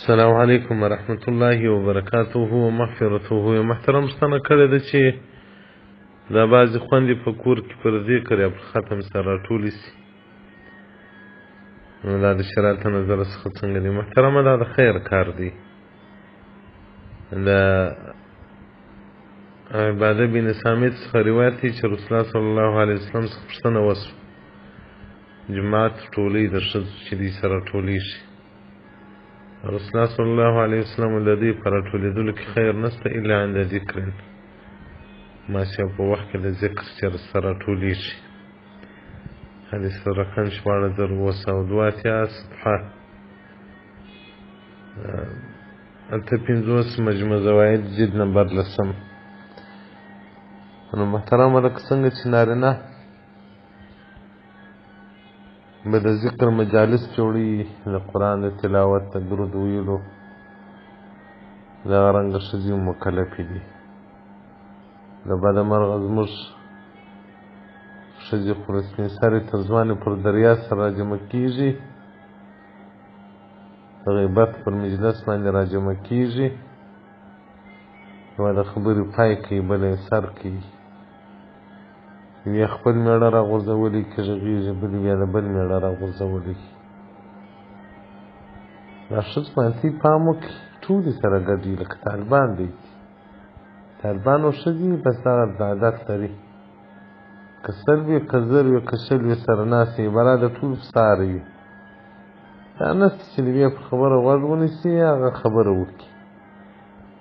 السلام علیکم ورحمت الله وبرکاته ومغفرته. یو محترم ستنه کړې ده چې دا بعضې خویندې په کور کې پر ذکر یا پر ختم سره راټولې سي، نو دا د شرایطو نظره څخه څنګه دی؟ محترمه دا د خیر کار دی. د عباده بن سامت څخه روایت دی چې رسول الله صلی الله علیه وسلم څخه پوښتنه وسوه جماعت ټولۍ د ښځو چې دوی سره ټولېږي. رسول الله صلی الله علیه وسلم د دوی په راټولېدلو کې خیر نشته الا عند ذکر، ماسیا په وخت کې د ذکر چې سره راټولېږي. حدیث رقم 14702 صفحه 850 مجموع زواید جلد نمبر 10. نو محترمه لکه څنګه چې نارینه به د ذکر مجالس جوړي، د قرآن د تلاوت د درود ویلو، دغه رنګه ښځې مکلفې دي. د بده مرغه زموږ ښځې خو د سپین سرې تر ځوانې پر دریا سره راجمع کېږي، د غیبت پر مجلس باندې راجمع کېږي، یوه د خبرې پای کوي بله یې سر کوي، یوې خپل مېړه راغورځولی که غږېږي، بلې بیا د بل مېړه راغورځولی. دا ښځو باندې پام وکړي، ټولې سره ګډ وي لکه طالبان دی. طالبان او ښځې بس دغه عادت لري، که سل وي که زر وي که شل وي سره ناست وي، بلا د ټولو ساره وي. دا نشته چې د یوې په خبره غوږ ونیسي هغه خبره وکړي،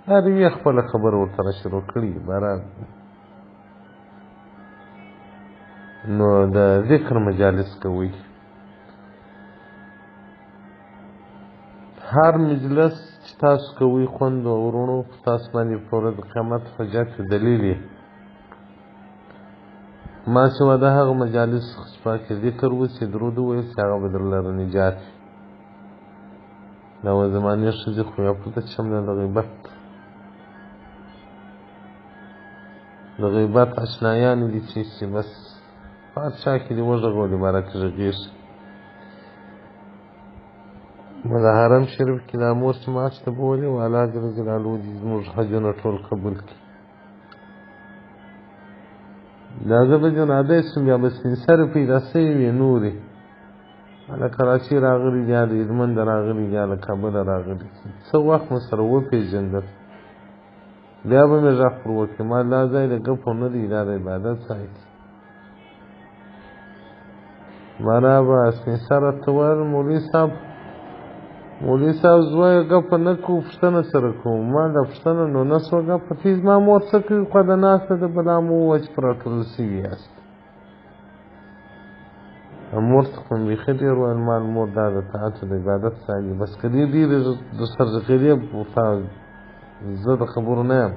هر یوې خپله خبره ورته را شروع کړي برابر. نو د ذکر مجالس کوئ، هر مجلس چې تاسو کوئ خوندو او وروڼو په تاسو باندې په ورځ د قیامت حجت دلیل یې ما سوا د هغه مجالس څخه چې پاکې ذکر وسي، درود وویل سي، هغه به درلره نجات وي. دا و زمانې ښځې خو یا پورته شمله د غیبت اشنایانې دي چې بس په هر چا کې دې وغږولې باره کې غږېږي. نو د حرم شریف کې دا مور چې ماچ ته بولې و الله جل جلاله دې زموږ حجونه ټول قبول کړي. دا زه به جناده شم بیا به سپین سرې پیدا سوي وي نورې، له کراچۍ راغلي دي، د هلمند راغلي دي، له کابله راغلي دي، څه وخت مو سره وپېژندل بیا به مې غږ پر وکړي. ما دا ځای د ګپو نه دی، دا د عبادت ځای دی. مانا به سپین سره ته ویل مولوي صاحب زویه ګپه نه کوو، پوښتنه سره کوو. ما دا پوښتنه نو نه سوه ګپه تی زما مور څه کوي، خوا د ناسته ده بلا مو ووایه چې په راټول سوي یاست. مور څخه مې بیخي ډېر ویل ما مور دا د طاعت د عبادت ځای دی، بس که دې ډېرې سرزخیرې زه د خبرو نه یم.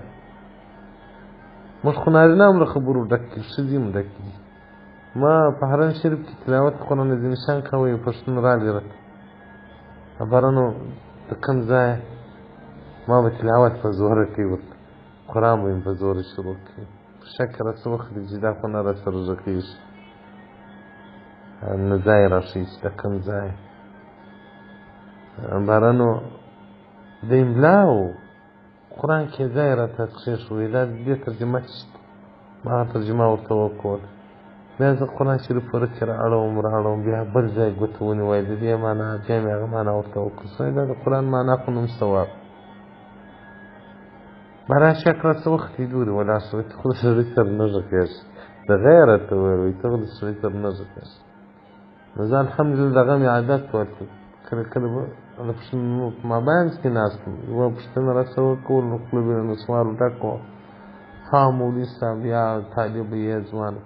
موږ خو نارینه هم له خبرو ډک دي، ښځې هم ډک دي. ما په حرم شریف کې تلاوت قرآن عظیم شان کوی، پښتون راغی راته خبرنو د کوم ځایه، ما به تلاوت په زوره کوي ورته، قرآن به مې په زوره شروع کوي. په شک راڅه وخلي چې دا خو نه را سره غږېږي، نه ځای را ښیي چې د کوم ځای. بارانو د املا و قرآن کې ځای راته کښېښوی، دا دې ترجمه شته، ما ترجمه ورته وکول. بیا زه قرآن شریف په رکې رااړوم بیا بل ځای ګوته ونیوی، د دې معنا بیا مې هغه معنا ورته وکړه. دا د قرآن معنا خو نوم ثواب. باران شک راڅه وخت یې ګوري ولاړ شوی، ته خو د سړي سره نه غږېږې، د غیر راته ویل وایي ته خو د سړي سره نه غږېږې. نو زه الحمدلله د هغه مې عادت ورته کله کله به د پوښتنو په مابینځ کې ناست وم، یوه پوښتنه راڅه وکول نو خوله به یې له سوالو ډک وه. ها مولوي صاحب یا طالب یې ځوانه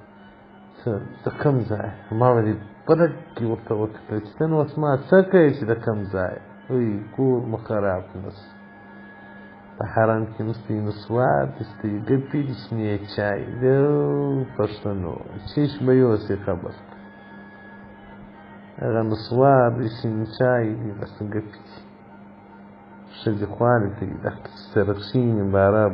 د کوم ځای؟ ما به دې په رګ کې ورته وکتل چې ته نو اوس ما څه کوې چې د کوم ځای؟ وایي کور مو خراب نه شي، په حرم کې نسته نسوار دسته ګپې د شنې چای د پښتنو چشم به یوسې خبر هغه نسوار د شنې چای دي بس ګپې دي. ښځې خوارې کوي دښته چې سره کښېني باره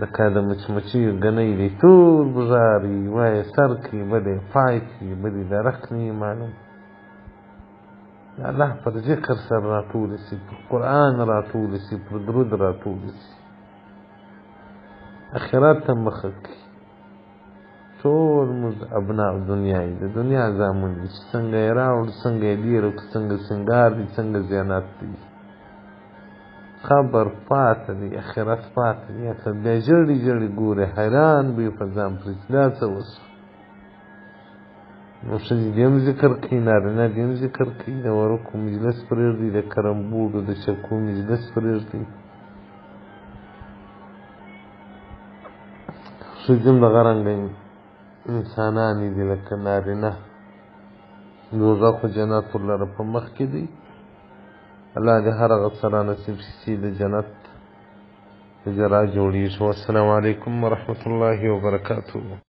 لکه د مچمچیو ګنۍ دی، ټول بغاري وایي سر کوي، بل یې پای کوي، بل یې درک نه وي معلوم. د الله پر ذکر سره راټول سي، پر قرآن راټول سي، پر درود راټول سي، اخرت ته مخه کړي. ټول موږ ابناء دنیا یې، د دنیا زامن دي چې څنګه یې راوړو څنګه یې ډېر کړو، څنګه سینګار دي څنګه زیانت دي. خبر پاته دی، اخرت پاته دی. اته بیا ژړې ژړې ګورې، حیران به یې په ځان پرې چې دا څه وشو. نو ښځې دې هم ذکر کوي، نارینه دې هم ذکر کوي، د ورقو مجلس پرېږدي، د کرمبوړو د چکو مجلس پرېږدي. ښځې هم دغه رنګه انسانانې دي لکه نارینه. دوزخ خو جنت ورلره په مخ کې دی. الله دې هر هغه څه رانصیب شي د جنت حجره جوړېږي. والسلام علیکم ورحمة الله وبرکاته.